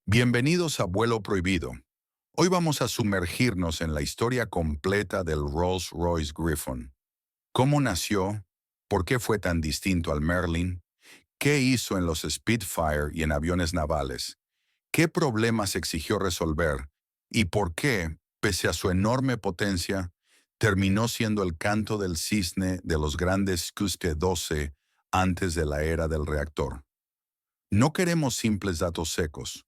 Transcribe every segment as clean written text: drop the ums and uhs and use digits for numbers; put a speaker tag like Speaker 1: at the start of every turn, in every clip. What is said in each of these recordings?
Speaker 1: Bienvenidos a Vuelo Prohibido. Hoy vamos a sumergirnos en la historia completa del Rolls-Royce Griffon. ¿Cómo nació? ¿Por qué fue tan distinto al Merlin? ¿Qué hizo en los Spitfire y en aviones navales? ¿Qué problemas exigió resolver? ¿Y por qué, pese a su enorme potencia, terminó siendo el canto del cisne de los grandes QSP-12 antes de la era del reactor? No queremos simples datos secos.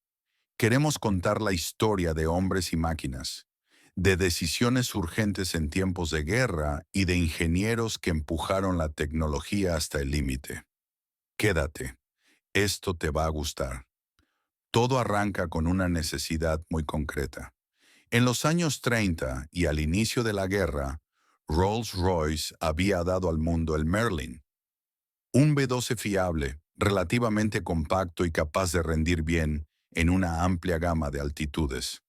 Speaker 1: Queremos contar la historia de hombres y máquinas, de decisiones urgentes en tiempos de guerra y de ingenieros que empujaron la tecnología hasta el límite. Quédate, esto te va a gustar. Todo arranca con una necesidad muy concreta. En los años 30 y al inicio de la guerra, Rolls-Royce había dado al mundo el Merlin, un B-12 fiable, relativamente compacto y capaz de rendir bien en una amplia gama de altitudes.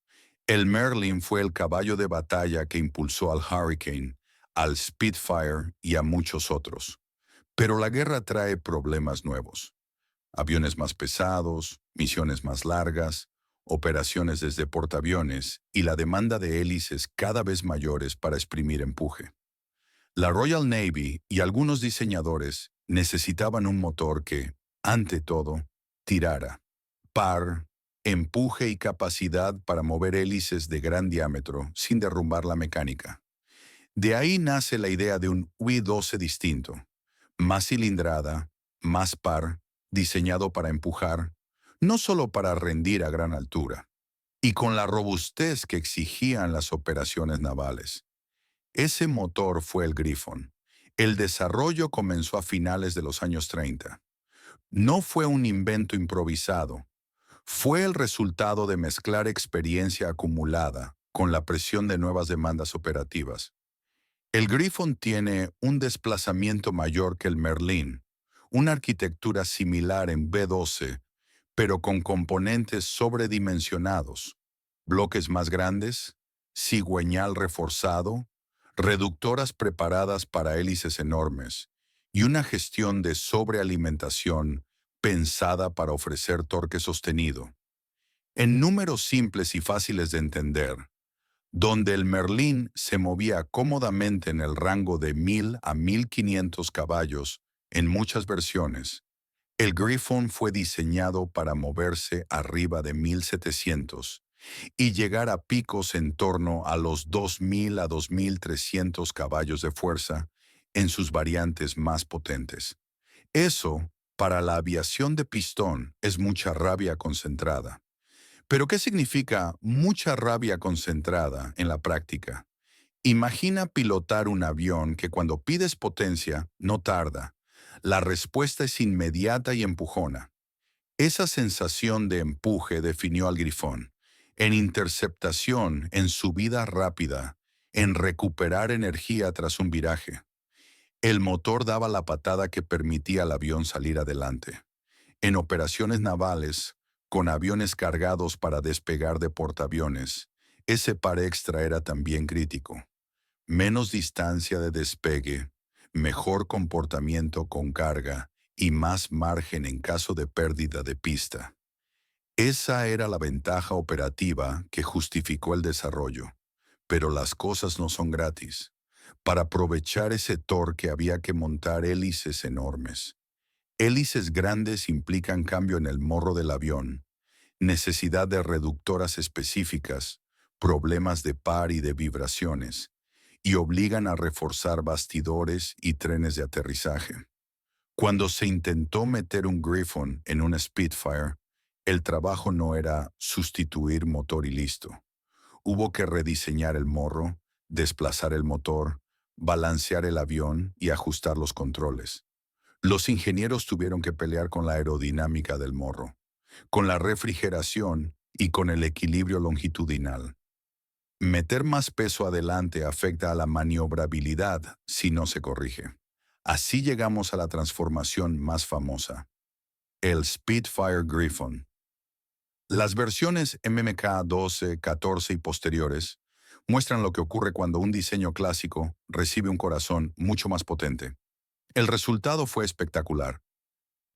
Speaker 1: El Merlin fue el caballo de batalla que impulsó al Hurricane, al Spitfire y a muchos otros. Pero la guerra trae problemas nuevos. Aviones más pesados, misiones más largas, operaciones desde portaaviones y la demanda de hélices cada vez mayores para exprimir empuje. La Royal Navy y algunos diseñadores necesitaban un motor que, ante todo, tirara. Par, empuje y capacidad para mover hélices de gran diámetro sin derrumbar la mecánica. De ahí nace la idea de un UI-12 distinto, más cilindrada, más par, diseñado para empujar, no solo para rendir a gran altura, y con la robustez que exigían las operaciones navales. Ese motor fue el Griffon. El desarrollo comenzó a finales de los años 30. No fue un invento improvisado. Fue el resultado de mezclar experiencia acumulada con la presión de nuevas demandas operativas. El Griffon tiene un desplazamiento mayor que el Merlin, una arquitectura similar en B-12, pero con componentes sobredimensionados, bloques más grandes, cigüeñal reforzado, reductoras preparadas para hélices enormes y una gestión de sobrealimentación pensada para ofrecer torque sostenido. En números simples y fáciles de entender, donde el Merlin se movía cómodamente en el rango de 1000 a 1500 caballos en muchas versiones, el Griffon fue diseñado para moverse arriba de 1700 y llegar a picos en torno a los 2000 a 2300 caballos de fuerza en sus variantes más potentes. Eso, para la aviación de pistón, es mucha rabia concentrada. Pero ¿qué significa mucha rabia concentrada en la práctica? Imagina pilotar un avión que cuando pides potencia no tarda. La respuesta es inmediata y empujona. Esa sensación de empuje definió al Grifón. En interceptación, en subida rápida, en recuperar energía tras un viraje. El motor daba la patada que permitía al avión salir adelante. En operaciones navales, con aviones cargados para despegar de portaaviones, ese par extra era también crítico. Menos distancia de despegue, mejor comportamiento con carga y más margen en caso de pérdida de pista. Esa era la ventaja operativa que justificó el desarrollo. Pero las cosas no son gratis. Para aprovechar ese torque había que montar hélices enormes. Hélices grandes implican cambio en el morro del avión, necesidad de reductoras específicas, problemas de par y de vibraciones, y obligan a reforzar bastidores y trenes de aterrizaje. Cuando se intentó meter un Griffon en un Spitfire, el trabajo no era sustituir motor y listo. Hubo que rediseñar el morro, desplazar el motor, balancear el avión y ajustar los controles. Los ingenieros tuvieron que pelear con la aerodinámica del morro, con la refrigeración y con el equilibrio longitudinal. Meter más peso adelante afecta a la maniobrabilidad si no se corrige. Así llegamos a la transformación más famosa, el Spitfire Griffon. Las versiones MMK 12, 14 y posteriores muestran lo que ocurre cuando un diseño clásico recibe un corazón mucho más potente. El resultado fue espectacular.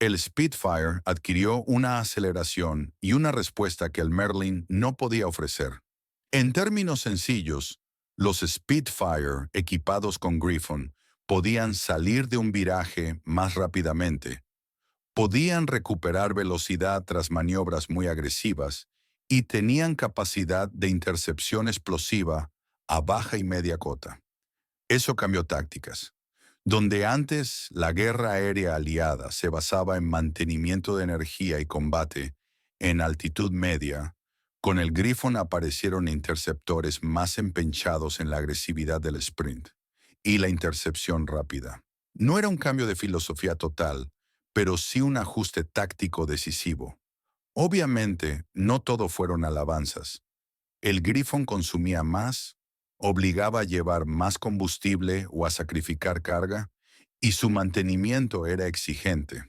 Speaker 1: El Spitfire adquirió una aceleración y una respuesta que el Merlin no podía ofrecer. En términos sencillos, los Spitfire equipados con Griffon podían salir de un viraje más rápidamente, podían recuperar velocidad tras maniobras muy agresivas y tenían capacidad de intercepción explosiva a baja y media cota. Eso cambió tácticas. Donde antes la guerra aérea aliada se basaba en mantenimiento de energía y combate en altitud media, con el Griffon aparecieron interceptores más empeñados en la agresividad del sprint y la intercepción rápida. No era un cambio de filosofía total, pero sí un ajuste táctico decisivo. Obviamente, no todo fueron alabanzas. El Griffon consumía más, obligaba a llevar más combustible o a sacrificar carga, y su mantenimiento era exigente.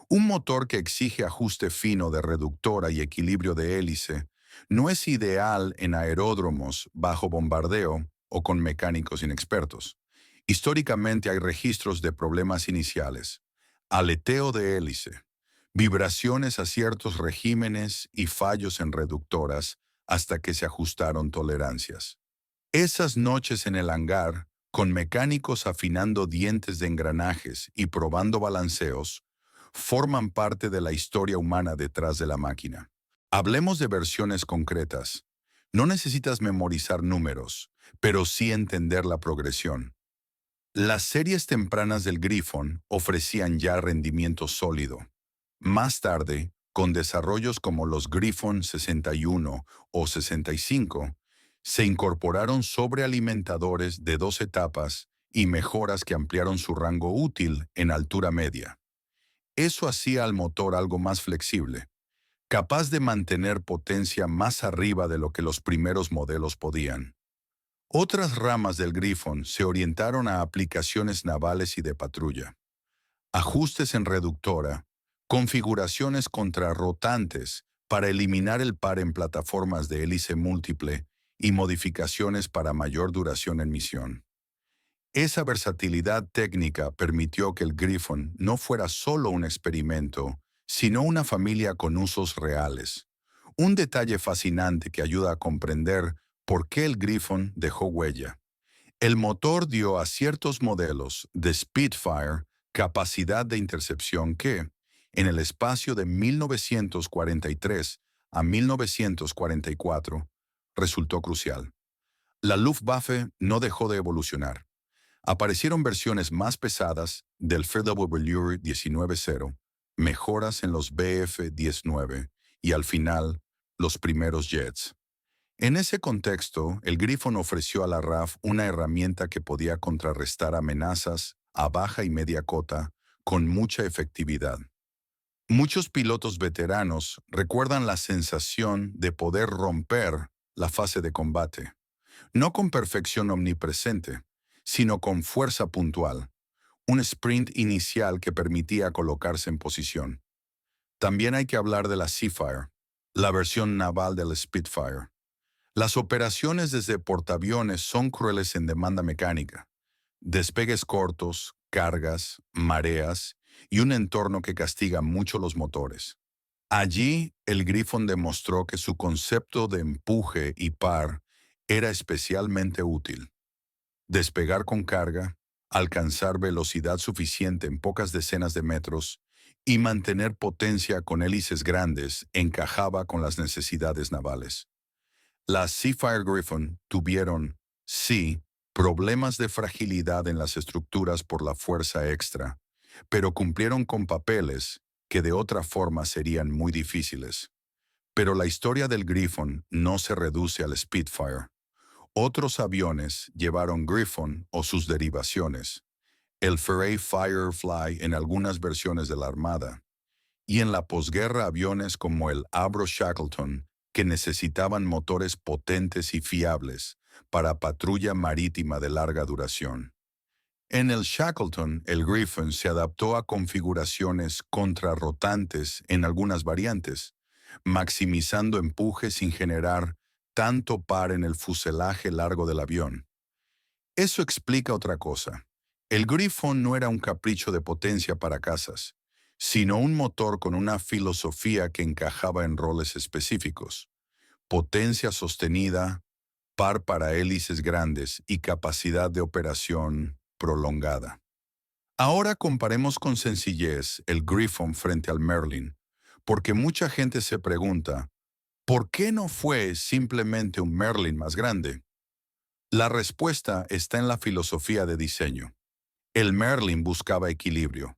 Speaker 1: Un motor que exige ajuste fino de reductora y equilibrio de hélice no es ideal en aeródromos bajo bombardeo o con mecánicos inexpertos. Históricamente hay registros de problemas iniciales, aleteo de hélice, vibraciones a ciertos regímenes y fallos en reductoras hasta que se ajustaron tolerancias. Esas noches en el hangar, con mecánicos afinando dientes de engranajes y probando balanceos, forman parte de la historia humana detrás de la máquina. Hablemos de versiones concretas. No necesitas memorizar números, pero sí entender la progresión. Las series tempranas del Griffon ofrecían ya rendimiento sólido. Más tarde, con desarrollos como los Griffon 61 o 65, se incorporaron sobrealimentadores de 2 etapas y mejoras que ampliaron su rango útil en altura media. Eso hacía al motor algo más flexible, capaz de mantener potencia más arriba de lo que los primeros modelos podían. Otras ramas del Griffon se orientaron a aplicaciones navales y de patrulla. Ajustes en reductora, configuraciones contrarrotantes para eliminar el par en plataformas de hélice múltiple y modificaciones para mayor duración en misión. Esa versatilidad técnica permitió que el Griffon no fuera solo un experimento, sino una familia con usos reales. Un detalle fascinante que ayuda a comprender por qué el Griffon dejó huella. El motor dio a ciertos modelos de Spitfire capacidad de intercepción que, en el espacio de 1943 a 1944, resultó crucial. La Luftwaffe no dejó de evolucionar. Aparecieron versiones más pesadas del FW 19.0, mejoras en los Bf-19 y al final, los primeros jets. En ese contexto, el Griffon ofreció a la RAF una herramienta que podía contrarrestar amenazas a baja y media cota con mucha efectividad. Muchos pilotos veteranos recuerdan la sensación de poder romper la fase de combate, no con perfección omnipresente, sino con fuerza puntual, un sprint inicial que permitía colocarse en posición. También hay que hablar de la Seafire, la versión naval del Spitfire. Las operaciones desde portaaviones son crueles en demanda mecánica. Despegues cortos, cargas, mareas y un entorno que castiga mucho los motores. Allí, el Griffon demostró que su concepto de empuje y par era especialmente útil. Despegar con carga, alcanzar velocidad suficiente en pocas decenas de metros y mantener potencia con hélices grandes encajaba con las necesidades navales. Las Seafire Griffon tuvieron, sí, problemas de fragilidad en las estructuras por la fuerza extra, pero cumplieron con papeles que de otra forma serían muy difíciles. Pero la historia del Griffon no se reduce al Spitfire. Otros aviones llevaron Griffon o sus derivaciones, el Fairey Firefly en algunas versiones de la Armada, y en la posguerra aviones como el Avro Shackleton, que necesitaban motores potentes y fiables para patrulla marítima de larga duración. En el Shackleton, el Griffon se adaptó a configuraciones contrarrotantes en algunas variantes, maximizando empuje sin generar tanto par en el fuselaje largo del avión. Eso explica otra cosa. El Griffon no era un capricho de potencia para cazas. sino un motor con una filosofía que encajaba en roles específicos: potencia sostenida, par para hélices grandes y capacidad de operación prolongada. Ahora comparemos con sencillez el Griffon frente al Merlin, porque mucha gente se pregunta, ¿por qué no fue simplemente un Merlin más grande? La respuesta está en la filosofía de diseño. El Merlin buscaba equilibrio,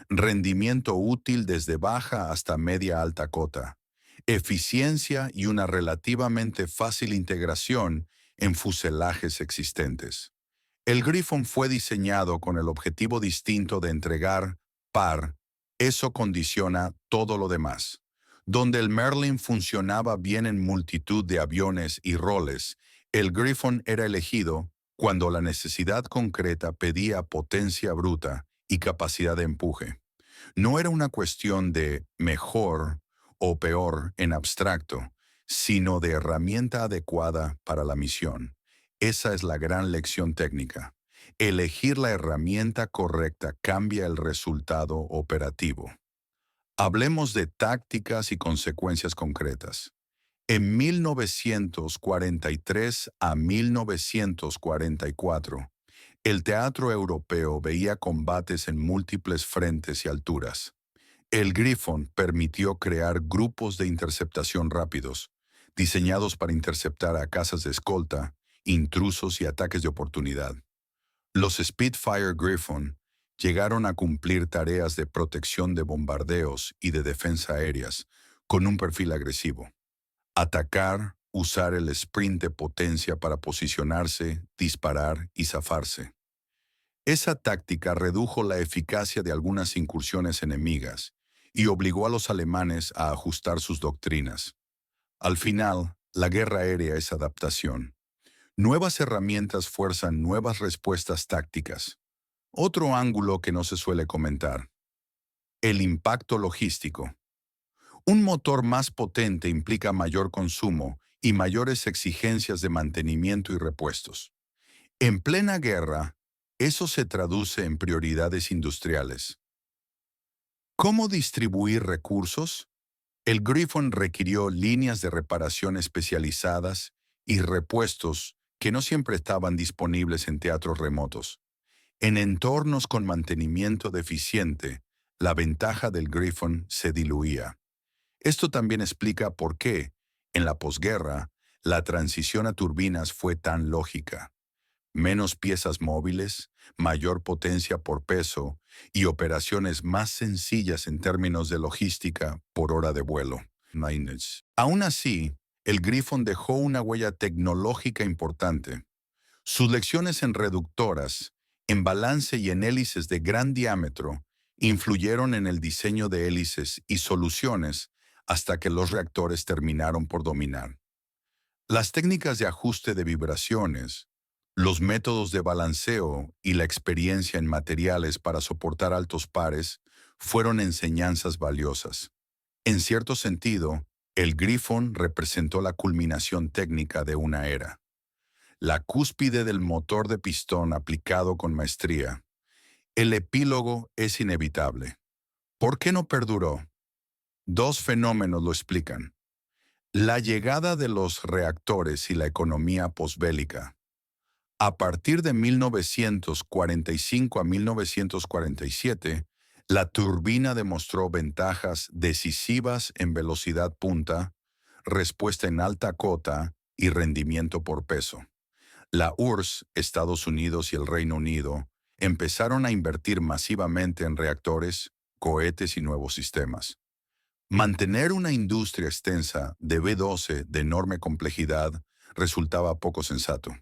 Speaker 1: rendimiento útil desde baja hasta media alta cota, eficiencia y una relativamente fácil integración en fuselajes existentes. El Griffon fue diseñado con el objetivo distinto de entregar par. Eso condiciona todo lo demás. Donde el Merlin funcionaba bien en multitud de aviones y roles, el Griffon era elegido cuando la necesidad concreta pedía potencia bruta y capacidad de empuje. No era una cuestión de mejor o peor en abstracto, sino de herramienta adecuada para la misión. Esa es la gran lección técnica. Elegir la herramienta correcta cambia el resultado operativo. Hablemos de tácticas y consecuencias concretas. En 1943 a 1944, el teatro europeo veía combates en múltiples frentes y alturas. El Griffon permitió crear grupos de interceptación rápidos, diseñados para interceptar a cazas de escolta, intrusos y ataques de oportunidad. Los Spitfire Griffon llegaron a cumplir tareas de protección de bombardeos y de defensa aéreas, con un perfil agresivo. Atacar, usar el sprint de potencia para posicionarse, disparar y zafarse. Esa táctica redujo la eficacia de algunas incursiones enemigas y obligó a los alemanes a ajustar sus doctrinas. Al final, la guerra aérea es adaptación. Nuevas herramientas fuerzan nuevas respuestas tácticas. Otro ángulo que no se suele comentar: el impacto logístico. Un motor más potente implica mayor consumo y mayores exigencias de mantenimiento y repuestos. En plena guerra, eso se traduce en prioridades industriales. ¿Cómo distribuir recursos? El Griffon requirió líneas de reparación especializadas y repuestos que no siempre estaban disponibles en teatros remotos. En entornos con mantenimiento deficiente, la ventaja del Griffon se diluía. Esto también explica por qué, en la posguerra, la transición a turbinas fue tan lógica. Menos piezas móviles, mayor potencia por peso y operaciones más sencillas en términos de logística por hora de vuelo. Aún así, el Griffon dejó una huella tecnológica importante. Sus lecciones en reductoras, en balance y en hélices de gran diámetro influyeron en el diseño de hélices y soluciones hasta que los reactores terminaron por dominar. Las técnicas de ajuste de vibraciones, los métodos de balanceo y la experiencia en materiales para soportar altos pares fueron enseñanzas valiosas. En cierto sentido, el Griffon representó la culminación técnica de una era, la cúspide del motor de pistón aplicado con maestría. El epílogo es inevitable. ¿Por qué no perduró? Dos fenómenos lo explican: la llegada de los reactores y la economía posbélica. A partir de 1945 a 1947, la turbina demostró ventajas decisivas en velocidad punta, respuesta en alta cota y rendimiento por peso. La URSS, Estados Unidos y el Reino Unido empezaron a invertir masivamente en reactores, cohetes y nuevos sistemas. Mantener una industria extensa de B-12 de enorme complejidad resultaba poco sensato.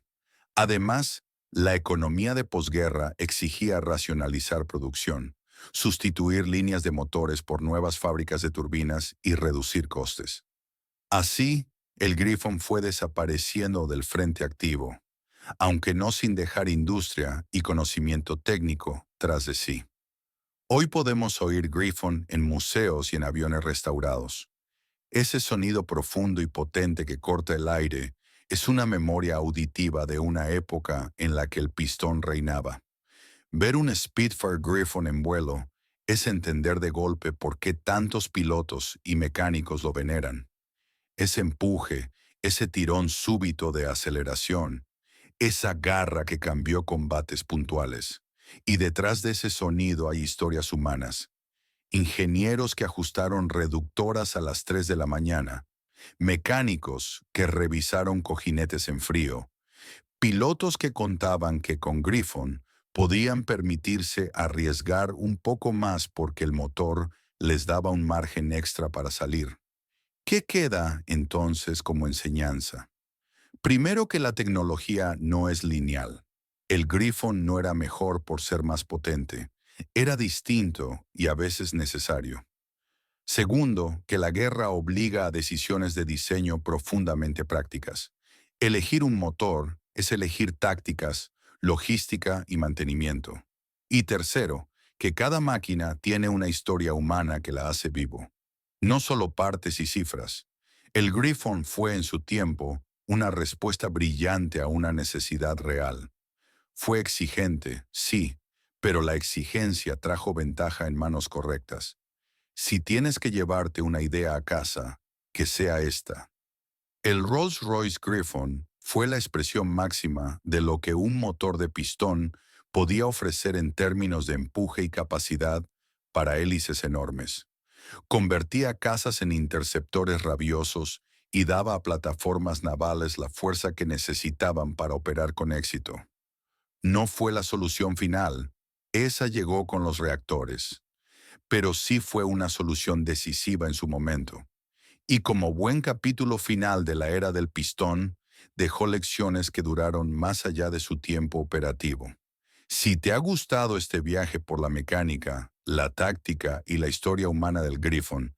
Speaker 1: Además, la economía de posguerra exigía racionalizar producción, sustituir líneas de motores por nuevas fábricas de turbinas y reducir costes. Así, el Griffon fue desapareciendo del frente activo, aunque no sin dejar industria y conocimiento técnico tras de sí. Hoy podemos oír Griffon en museos y en aviones restaurados. Ese sonido profundo y potente que corta el aire es una memoria auditiva de una época en la que el pistón reinaba. Ver un Spitfire Griffon en vuelo Es entender de golpe por qué tantos pilotos y mecánicos lo veneran. Ese empuje, ese tirón súbito de aceleración, esa garra que cambió combates puntuales. Y detrás de ese sonido hay historias humanas. Ingenieros que ajustaron reductoras a las 3 de la mañana. Mecánicos que revisaron cojinetes en frío. Pilotos que contaban que con Griffon podían permitirse arriesgar un poco más porque el motor les daba un margen extra para salir. ¿Qué queda entonces como enseñanza? Primero que la tecnología no es lineal. El Griffon no era mejor por ser más potente. Era distinto y a veces necesario. Segundo, que la guerra obliga a decisiones de diseño profundamente prácticas. Elegir un motor es elegir tácticas, logística y mantenimiento. Y tercero, que cada máquina tiene una historia humana que la hace vivo. No solo partes y cifras. El Griffon fue en su tiempo una respuesta brillante a una necesidad real. Fue exigente, sí, pero la exigencia trajo ventaja en manos correctas. Si tienes que llevarte una idea a casa, que sea esta. El Rolls-Royce Griffon fue la expresión máxima de lo que un motor de pistón podía ofrecer en términos de empuje y capacidad para hélices enormes. Convertía casas en interceptores rabiosos y daba a plataformas navales la fuerza que necesitaban para operar con éxito. No fue la solución final, esa llegó con los reactores, pero sí fue una solución decisiva en su momento. Y como buen capítulo final de la era del pistón, dejó lecciones que duraron más allá de su tiempo operativo. Si te ha gustado este viaje por la mecánica, la táctica y la historia humana del Griffon,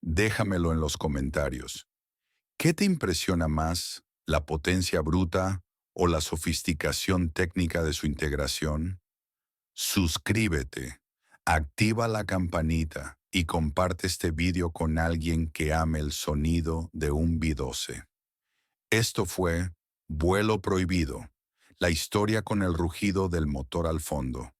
Speaker 1: déjamelo en los comentarios. ¿Qué te impresiona más, la potencia bruta o la sofisticación técnica de su integración? Suscríbete, activa la campanita y comparte este video con alguien que ame el sonido de un V12. Esto fue Vuelo Prohibido, la historia con el rugido del motor al fondo.